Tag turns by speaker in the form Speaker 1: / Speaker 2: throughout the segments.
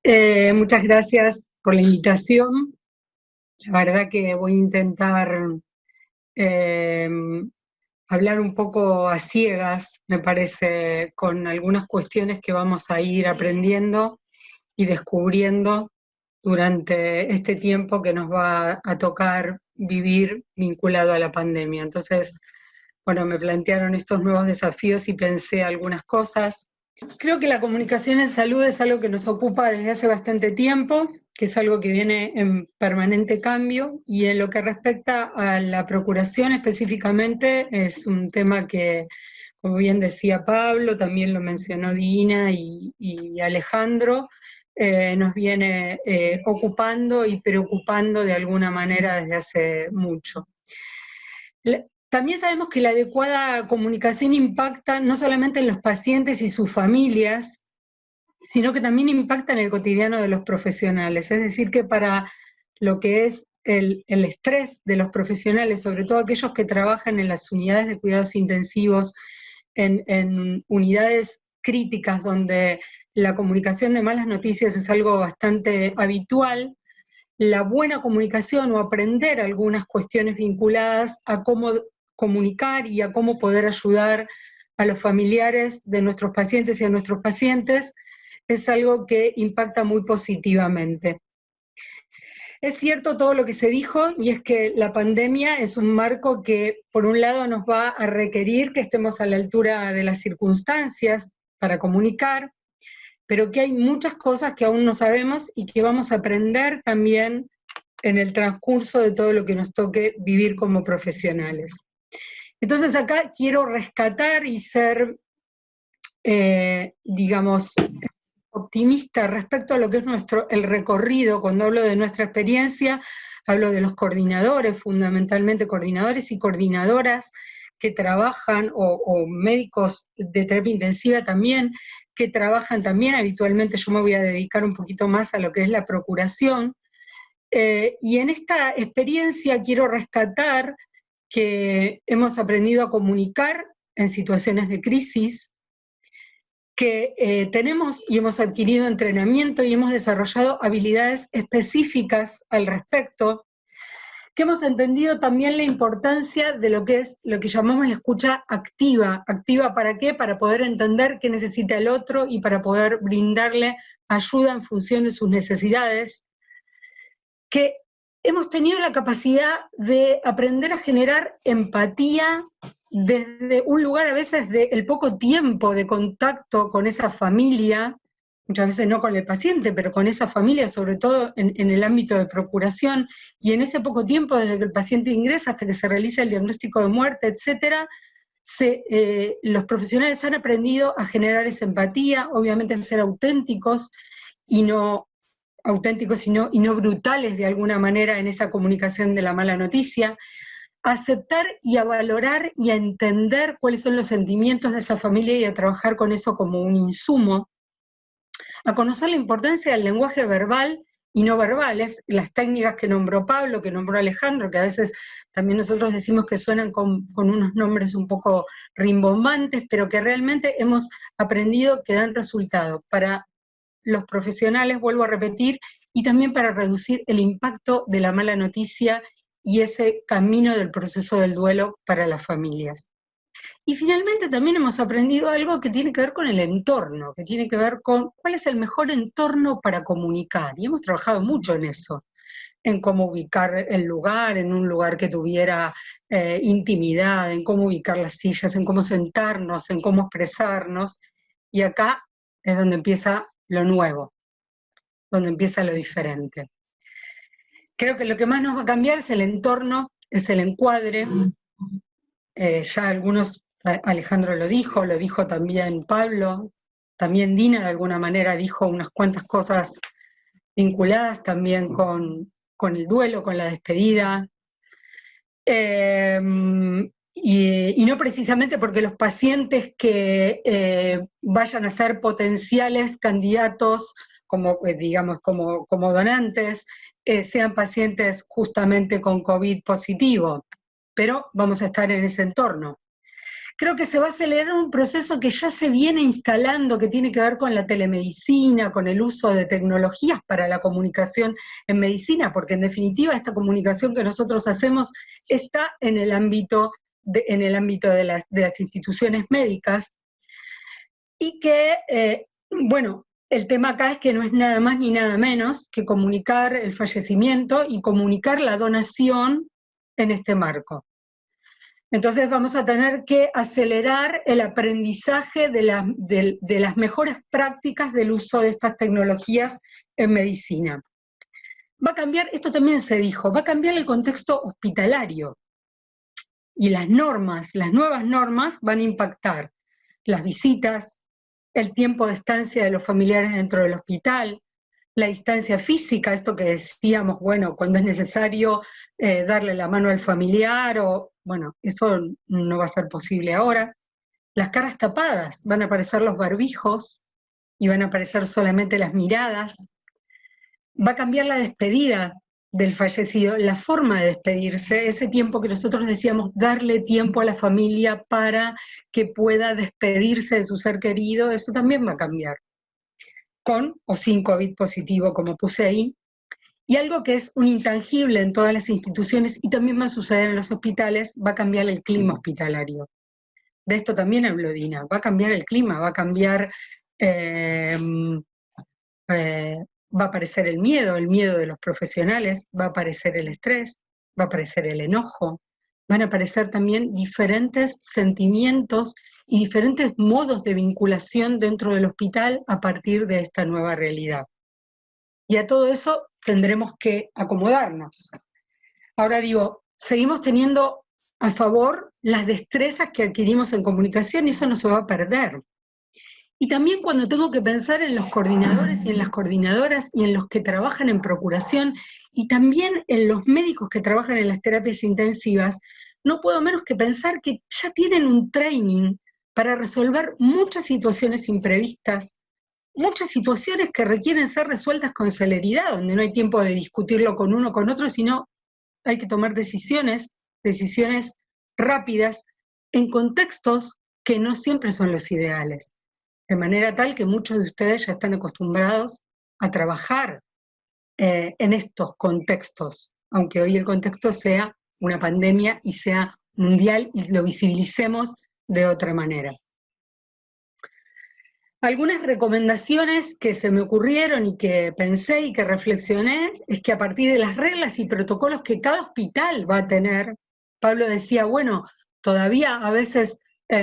Speaker 1: Muchas gracias por la invitación. La verdad que voy a intentar eh, hablar un poco a ciegas, me parece, con algunas cuestiones que vamos a ir aprendiendo y descubriendo durante este tiempo que nos va a tocar vivir vinculado a la pandemia. Entonces, bueno, me plantearon estos nuevos desafíos y pensé algunas cosas. Creo que la comunicación en salud es algo que nos ocupa desde hace bastante tiempo, que es algo que viene en permanente cambio, y en lo que respecta a la procuración específicamente es un tema que, como bien decía Pablo, también lo mencionó Dina y Alejandro, nos viene ocupando y preocupando de alguna manera desde hace mucho. También sabemos que la adecuada comunicación impacta no solamente en los pacientes y sus familias, sino que también impacta en el cotidiano de los profesionales. Es decir, que para lo que es el estrés de los profesionales, sobre todo aquellos que trabajan en las unidades de cuidados intensivos, en unidades críticas donde la comunicación de malas noticias es algo bastante habitual, la buena comunicación o aprender algunas cuestiones vinculadas a cómo comunicar y a cómo poder ayudar a los familiares de nuestros pacientes y a nuestros pacientes es algo que impacta muy positivamente. Es cierto todo lo que se dijo, y es que la pandemia es un marco que, por un lado, nos va a requerir que estemos a la altura de las circunstancias para comunicar, pero que hay muchas cosas que aún no sabemos y que vamos a aprender también en el transcurso de todo lo que nos toque vivir como profesionales. Entonces acá quiero rescatar y ser, digamos, optimista respecto a lo que es el recorrido. Cuando hablo de nuestra experiencia, hablo de los coordinadores, fundamentalmente coordinadores y coordinadoras que trabajan, o médicos de terapia intensiva también, que trabajan también habitualmente. Yo me voy a dedicar un poquito más a lo que es la procuración. Y en esta experiencia quiero rescatar que hemos aprendido a comunicar en situaciones de crisis, que tenemos y hemos adquirido entrenamiento y hemos desarrollado habilidades específicas al respecto, que hemos entendido también la importancia de lo que es lo que llamamos la escucha activa. ¿Activa para qué? Para poder entender qué necesita el otro y para poder brindarle ayuda en función de sus necesidades, que hemos tenido la capacidad de aprender a generar empatía desde un lugar a veces del poco tiempo de contacto con esa familia, muchas veces no con el paciente, pero con esa familia, sobre todo en el ámbito de procuración, y en ese poco tiempo, desde que el paciente ingresa hasta que se realiza el diagnóstico de muerte, etcétera, los profesionales han aprendido a generar esa empatía, obviamente a ser auténticos y no y no brutales de alguna manera en esa comunicación de la mala noticia, a aceptar y a valorar y a entender cuáles son los sentimientos de esa familia y a trabajar con eso como un insumo, a conocer la importancia del lenguaje verbal y no verbales, las técnicas que nombró Pablo, que nombró Alejandro, que a veces también nosotros decimos que suenan con unos nombres un poco rimbombantes, pero que realmente hemos aprendido que dan resultado para los profesionales, vuelvo a repetir, y también para reducir el impacto de la mala noticia y ese camino del proceso del duelo para las familias. Y finalmente también hemos aprendido algo que tiene que ver con el entorno, que tiene que ver con cuál es el mejor entorno para comunicar. Y hemos trabajado mucho en eso, en cómo ubicar el lugar, en un lugar que tuviera intimidad, en cómo ubicar las sillas, en cómo sentarnos, en cómo expresarnos. Y acá es donde empieza lo nuevo, donde empieza lo diferente. Creo que lo que más nos va a cambiar es el entorno, es el encuadre. Ya algunos, Alejandro lo dijo también Pablo, también Dina de alguna manera dijo unas cuantas cosas vinculadas también con el duelo, con la despedida. Y no precisamente porque los pacientes que vayan a ser potenciales candidatos como, digamos, como donantes, sean pacientes justamente con COVID positivo, pero vamos a estar en ese entorno. Creo que se va a acelerar un proceso que ya se viene instalando, que tiene que ver con la telemedicina, con el uso de tecnologías para la comunicación en medicina, porque en definitiva esta comunicación que nosotros hacemos está en el ámbito de las instituciones médicas, y que, bueno, el tema acá es que no es nada más ni nada menos que comunicar el fallecimiento y comunicar la donación en este marco. Entonces vamos a tener que acelerar el aprendizaje de las mejores prácticas del uso de estas tecnologías en medicina. Va a cambiar, esto también se dijo, va a cambiar el contexto hospitalario, y las nuevas normas van a impactar las visitas, el tiempo de estancia de los familiares dentro del hospital, la distancia física, esto que decíamos, bueno, cuando es necesario darle la mano al familiar, o bueno, eso no va a ser posible ahora. Las caras tapadas, van a aparecer los barbijos y van a aparecer solamente las miradas. Va a cambiar la despedida del fallecido, la forma de despedirse, ese tiempo que nosotros decíamos, darle tiempo a la familia para que pueda despedirse de su ser querido, eso también va a cambiar, con o sin COVID positivo, como puse ahí. Y algo que es un intangible en todas las instituciones y también va a suceder en los hospitales, va a cambiar el clima hospitalario. De esto también habló Dina, va a cambiar el clima, va a cambiar, va a aparecer el miedo de los profesionales, va a aparecer el estrés, va a aparecer el enojo, van a aparecer también diferentes sentimientos y diferentes modos de vinculación dentro del hospital a partir de esta nueva realidad. Y a todo eso tendremos que acomodarnos. Ahora digo, seguimos teniendo a favor las destrezas que adquirimos en comunicación y eso no se va a perder. Y también cuando tengo que pensar en los coordinadores y en las coordinadoras y en los que trabajan en procuración y también en los médicos que trabajan en las terapias intensivas, no puedo menos que pensar que ya tienen un training para resolver muchas situaciones imprevistas, muchas situaciones que requieren ser resueltas con celeridad, donde no hay tiempo de discutirlo con uno o con otro, sino hay que tomar decisiones rápidas, en contextos que no siempre son los ideales. De manera tal que muchos de ustedes ya están acostumbrados a trabajar en estos contextos, aunque hoy el contexto sea una pandemia y sea mundial y lo visibilicemos de otra manera. Algunas recomendaciones que se me ocurrieron y que pensé y que reflexioné es que a partir de las reglas y protocolos que cada hospital va a tener, Pablo decía, bueno, todavía a veces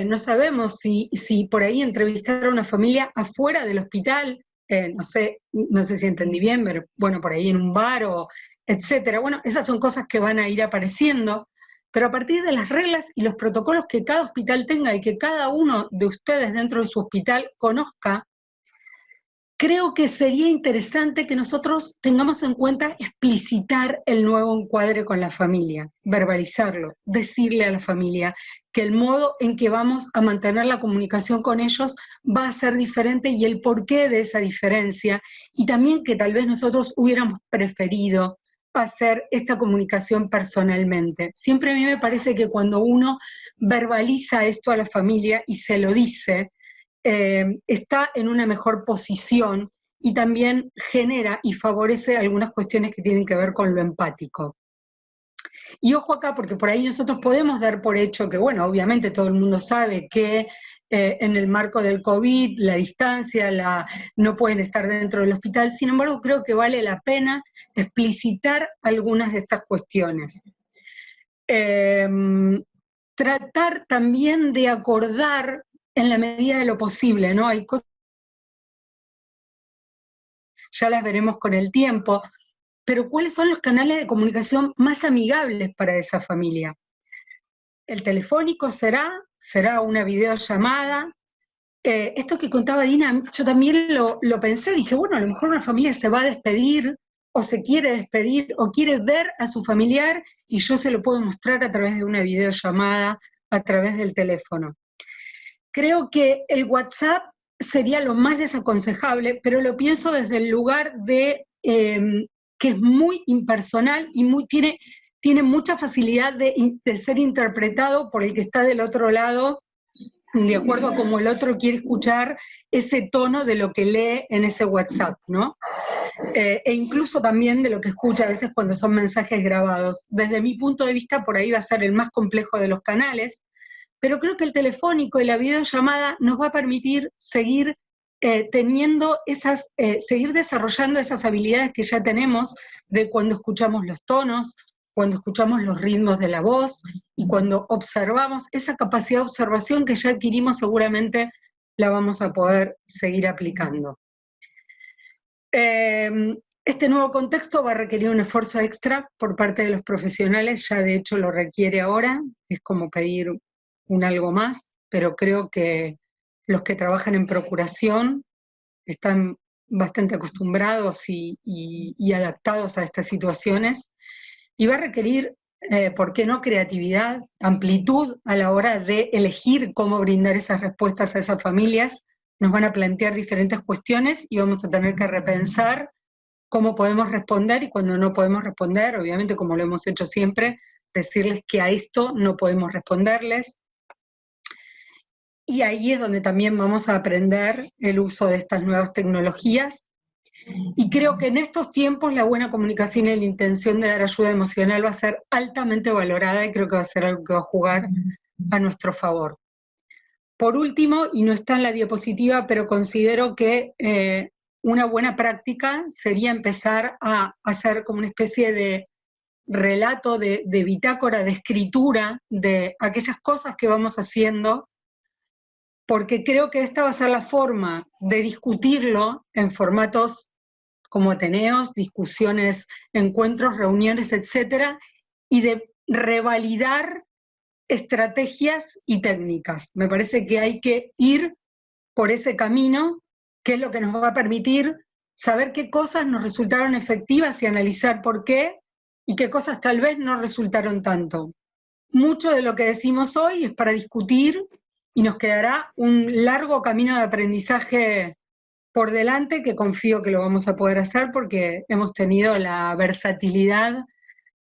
Speaker 1: no sabemos si por ahí entrevistar a una familia afuera del hospital, no sé si entendí bien, pero bueno, por ahí en un bar o etcétera. Bueno, esas son cosas que van a ir apareciendo, pero a partir de las reglas y los protocolos que cada hospital tenga y que cada uno de ustedes dentro de su hospital conozca, creo que sería interesante que nosotros tengamos en cuenta explicitar el nuevo encuadre con la familia, verbalizarlo, decirle a la familia que el modo en que vamos a mantener la comunicación con ellos va a ser diferente y el porqué de esa diferencia, y también que tal vez nosotros hubiéramos preferido hacer esta comunicación personalmente. Siempre a mí me parece que cuando uno verbaliza esto a la familia y se lo dice, está en una mejor posición y también genera y favorece algunas cuestiones que tienen que ver con lo empático. Y ojo acá, porque por ahí nosotros podemos dar por hecho que, bueno, obviamente todo el mundo sabe que en el marco del COVID, la distancia, no pueden estar dentro del hospital, sin embargo creo que vale la pena explicitar algunas de estas cuestiones. Tratar también de acordar en la medida de lo posible, ¿no? Hay cosas, ya las veremos con el tiempo, pero ¿cuáles son los canales de comunicación más amigables para esa familia? El telefónico será una videollamada. Esto que contaba Dina, yo también lo pensé, dije, bueno, a lo mejor una familia se va a despedir, o se quiere despedir, o quiere ver a su familiar, y yo se lo puedo mostrar a través de una videollamada, a través del teléfono. Creo que el WhatsApp sería lo más desaconsejable, pero lo pienso desde el lugar de que es muy impersonal y tiene mucha facilidad de ser interpretado por el que está del otro lado de acuerdo a cómo el otro quiere escuchar ese tono de lo que lee en ese WhatsApp, ¿no? E incluso también de lo que escucha a veces cuando son mensajes grabados. Desde mi punto de vista, por ahí va a ser el más complejo de los canales, pero creo que el telefónico y la videollamada nos va a permitir seguir seguir desarrollando esas habilidades que ya tenemos de cuando escuchamos los tonos, cuando escuchamos los ritmos de la voz y cuando observamos esa capacidad de observación que ya adquirimos, seguramente la vamos a poder seguir aplicando. Este nuevo contexto va a requerir un esfuerzo extra por parte de los profesionales, ya de hecho lo requiere ahora, es como pedir un algo más, pero creo que los que trabajan en procuración están bastante acostumbrados y adaptados a estas situaciones, y va a requerir, ¿por qué no?, creatividad, amplitud a la hora de elegir cómo brindar esas respuestas a esas familias. Nos van a plantear diferentes cuestiones y vamos a tener que repensar cómo podemos responder, y cuando no podemos responder, obviamente como lo hemos hecho siempre, decirles que a esto no podemos responderles. Y ahí es donde también vamos a aprender el uso de estas nuevas tecnologías. Y creo que en estos tiempos la buena comunicación y la intención de dar ayuda emocional va a ser altamente valorada, y creo que va a ser algo que va a jugar a nuestro favor. Por último, y no está en la diapositiva, pero considero que una buena práctica sería empezar a hacer como una especie de relato, de bitácora, de escritura de aquellas cosas que vamos haciendo, porque creo que esta va a ser la forma de discutirlo en formatos como ateneos, discusiones, encuentros, reuniones, etcétera, y de revalidar estrategias y técnicas. Me parece que hay que ir por ese camino, que es lo que nos va a permitir saber qué cosas nos resultaron efectivas y analizar por qué, y qué cosas tal vez no resultaron tanto. Mucho de lo que decimos hoy es para discutir, y nos quedará un largo camino de aprendizaje por delante, que confío que lo vamos a poder hacer porque hemos tenido la versatilidad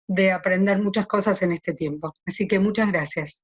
Speaker 1: de aprender muchas cosas en este tiempo. Así que muchas gracias.